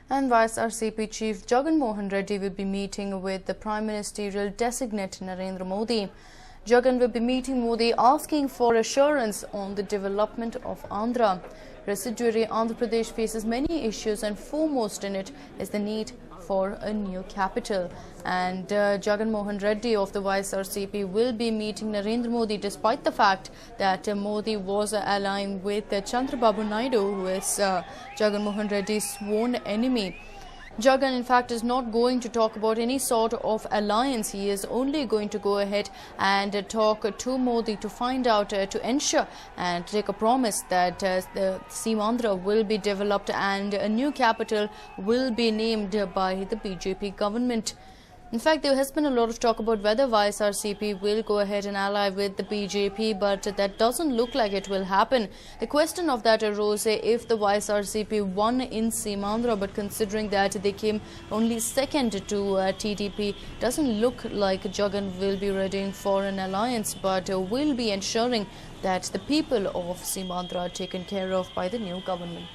And YSRCP Chief Jagan Mohan Reddy will be meeting with the Prime Ministerial Designate Narendra Modi. Jagan will be meeting Modi asking for assurance on the development of Andhra. Residuary Andhra Pradesh faces many issues, and foremost in it is the need for a new capital. And Jagan Mohan Reddy of the YSRCP will be meeting Narendra Modi despite the fact that Modi was allying with Chandrababu Naidu, who is Jagan Mohan Reddy's sworn enemy. Jagan, in fact, is not going to talk about any sort of alliance. He is only going to go ahead and talk to Modi to find out, to ensure and take a promise that the Seemandhra will be developed and a new capital will be named by the BJP government. In fact, there has been a lot of talk about whether YSRCP will go ahead and ally with the BJP, but that doesn't look like it will happen. The question of that arose if the YSRCP won in Seemandhra, but considering that they came only second to TDP, doesn't look like Jagan will be readying for an alliance, but will be ensuring that the people of Seemandhra are taken care of by the new government.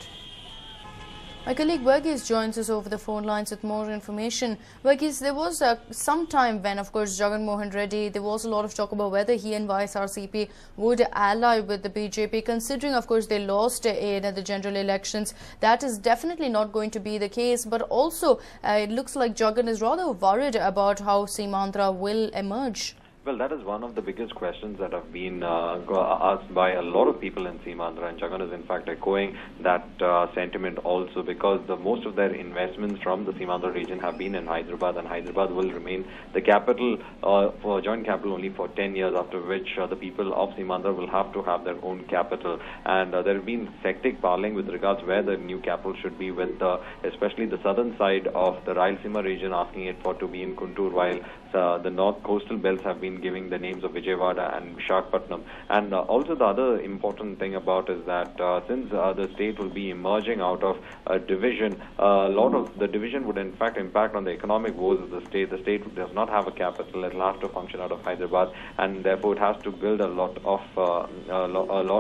My colleague Verghese joins us over the phone lines with more information. Verghese, there was some time when, of course, Jagan Mohan Reddy, there was a lot of talk about whether he and YSRCP would ally with the BJP, considering, of course, they lost in the general elections. That is definitely not going to be the case. But also, it looks like Jagan is rather worried about how Seemandhra will emerge. Well, that is one of the biggest questions that have been asked by a lot of people in Seemandhra, and Jagan is in fact echoing that sentiment also, because most of their investments from the Seemandhra region have been in Hyderabad, and Hyderabad will remain the capital for joint capital only for 10 years, after which the people of Seemandhra will have to have their own capital. And there have been sectic parleying with regards where the new capital should be, with especially the southern side of the Rayalaseema region asking it for to be in Guntur, while the north coastal belts have been giving the names of Vijayawada and Visakhapatnam. And also the other important thing about is that since the state will be emerging out of a division, a lot of the division would in fact impact on the economic woes of the state. The state does not have a capital; it will have to function out of Hyderabad, and therefore it has to build a lot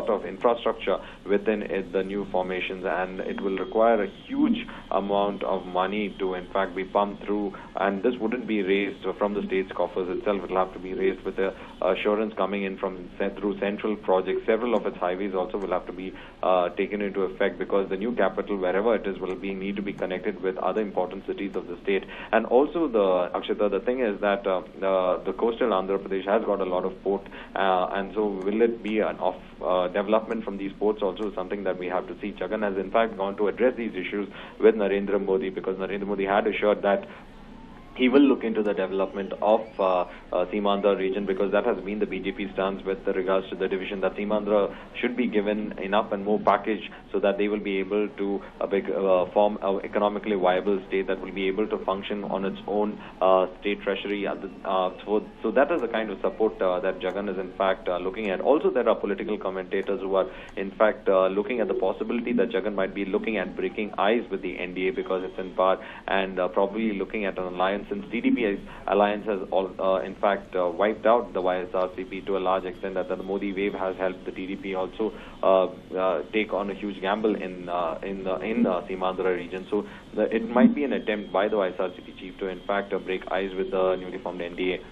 of infrastructure within the new formations, and it will require a huge amount of money to in fact be pumped through, and this wouldn't be raised from the state's coffers itself. It will have to be raised with the assurance coming in from through central projects. Several of its highways also will have to be taken into effect, because the new capital, wherever it is, will need to be connected with other important cities of the state. And also, Akshita, the thing is that the coastal Andhra Pradesh has got a lot of port, and so will it be an development from these ports also, something that we have to see. Jagan has in fact gone to address these issues with Narendra Modi, because Narendra Modi had assured that he will look into the development of Seemandhra region, because that has been the BJP stance with regards to the division, that Seemandhra should be given enough and more package so that they will be able to form an economically viable state that will be able to function on its own state treasury. So that is the kind of support that Jagan is in fact looking at. Also, there are political commentators who are in fact looking at the possibility that Jagan might be looking at breaking eyes with the NDA, because it's in power, and probably looking at an alliance, since TDP's alliance has in fact wiped out the YSRCP to a large extent, that the Modi wave has helped the TDP also take on a huge gamble in Seemandhra region. So it might be an attempt by the YSRCP chief to in fact break eyes with the newly formed NDA.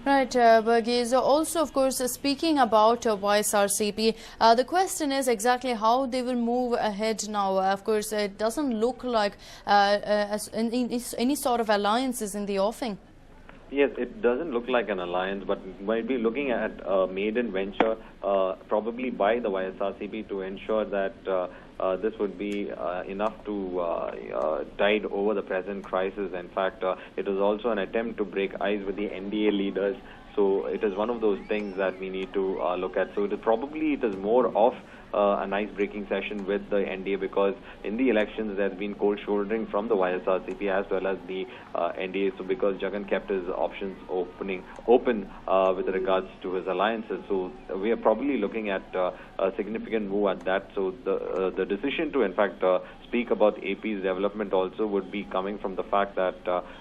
Right, Verghese. Also, of course, speaking about YSRCP, the question is exactly how they will move ahead now. Of course, it doesn't look like any sort of alliances in the offing. Yes, it doesn't look like an alliance, but might be looking at a maiden venture, probably by the YSRCP, to ensure that this would be enough to tide over the present crisis. In fact, it is also an attempt to break eyes with the NDA leaders. So it is one of those things that we need to look at. So it is more of a nice breaking session with the NDA, because in the elections there has been cold shouldering from the YSRCP as well as the NDA. So because Jagan kept his options open with regards to his alliances, so we are probably looking at a significant move at that. So the decision to in fact speak speak about AP's development also would be coming from the fact that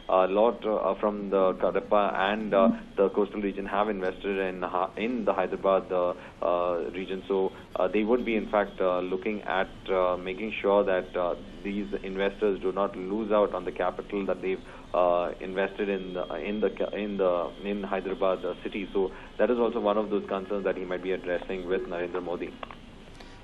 a lot from the Kadapa and the coastal region have invested in the Hyderabad region. So they would be in fact looking at making sure that these investors do not lose out on the capital that they've invested in Hyderabad city. So that is also one of those concerns that he might be addressing with Narendra Modi.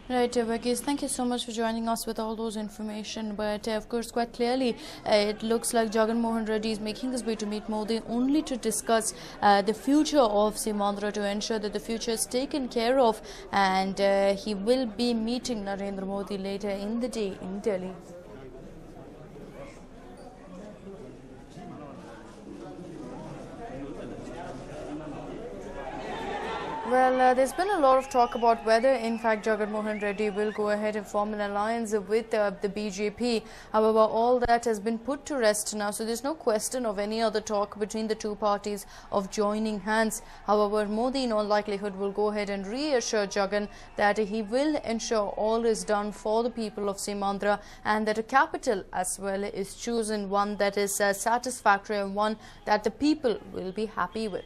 Right, Verghese, thank you so much for joining us with all those information. But of course, quite clearly, it looks like Jagan Mohan Reddy is making his way to meet Modi only to discuss the future of Simandra, to ensure that the future is taken care of, and he will be meeting Narendra Modi later in the day in Delhi. Well, there's been a lot of talk about whether, in fact, Jagan Mohan Reddy will go ahead and form an alliance with the BJP. However, all that has been put to rest now, so there's no question of any other talk between the two parties of joining hands. However, Modi, in all likelihood, will go ahead and reassure Jagan that he will ensure all is done for the people of Simandra, and that a capital as well is chosen, one that is satisfactory and one that the people will be happy with.